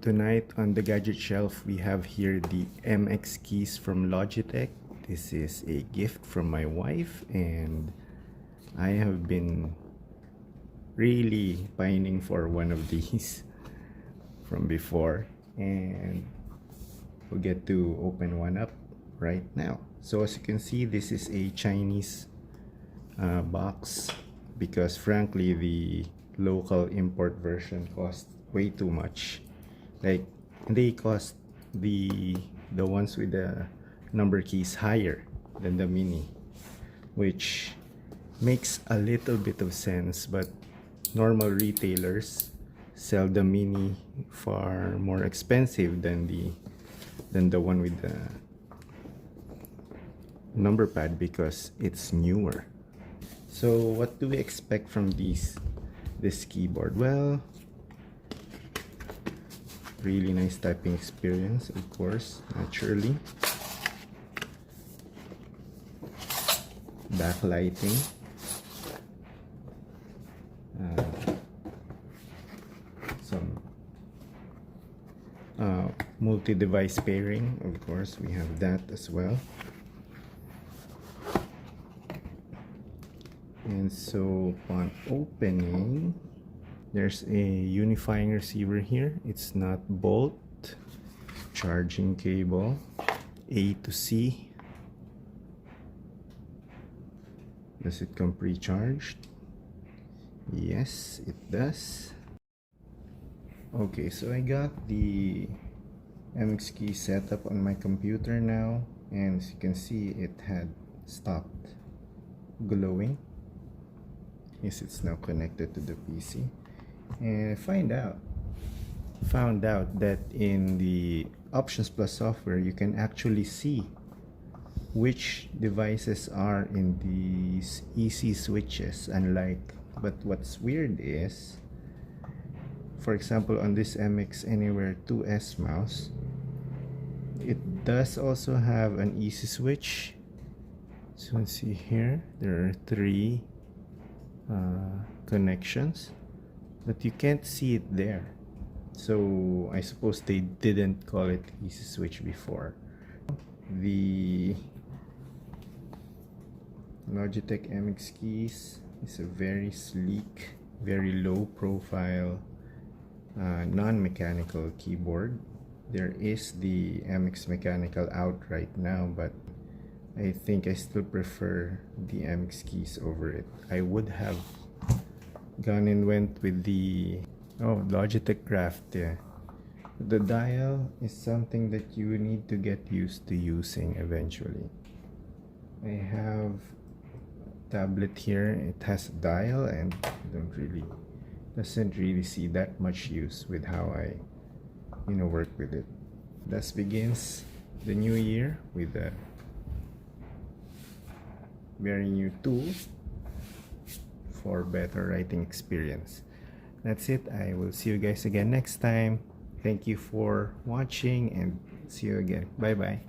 Tonight on the gadget shelf, we have here the MX keys from Logitech. This is a gift from my wife, and I have been really pining for one of these from before, and we'll get to open one up right now. So as you can see, this is a Chinese box, because frankly the local import version costs way too much. Like, they cost the ones with the number keys higher than the mini, which makes a little bit of sense, but normal retailers sell the mini far more expensive than the one with the number pad, because it's newer. So what do we expect from this keyboard? Well, really nice typing experience, of course, naturally. Backlighting. Some multi-device pairing, of course, we have that as well. And so upon opening, there's a unifying receiver here. It's not bolt. Charging cable, A to C. Does it come pre-charged? Yes, it does. Okay, so I got the MX key set up on my computer now, and as you can see, it had stopped glowing. Yes, it's now connected to the PC. And I found out that in the Options Plus software, you can actually see which devices are in these EC switches, but what's weird is, for example, on this MX Anywhere 2S mouse, it does also have an EC switch. So let's see here, there are 3 connections, but you can't see it there. So I suppose they didn't call it EC switch before. The Logitech MX keys is a very sleek, very low profile, non-mechanical keyboard. There is the MX mechanical out right now, but I think I still prefer the MX keys over it. I would have gone and went with the Logitech Craft. Yeah. The dial is something that you need to get used to using eventually. I have a tablet here. It has a dial, and doesn't really see that much use with how I work with it. Thus begins the new year with a very new tool for better writing experience. That's it. I will see you guys again next time. Thank you for watching, and see you again. Bye bye.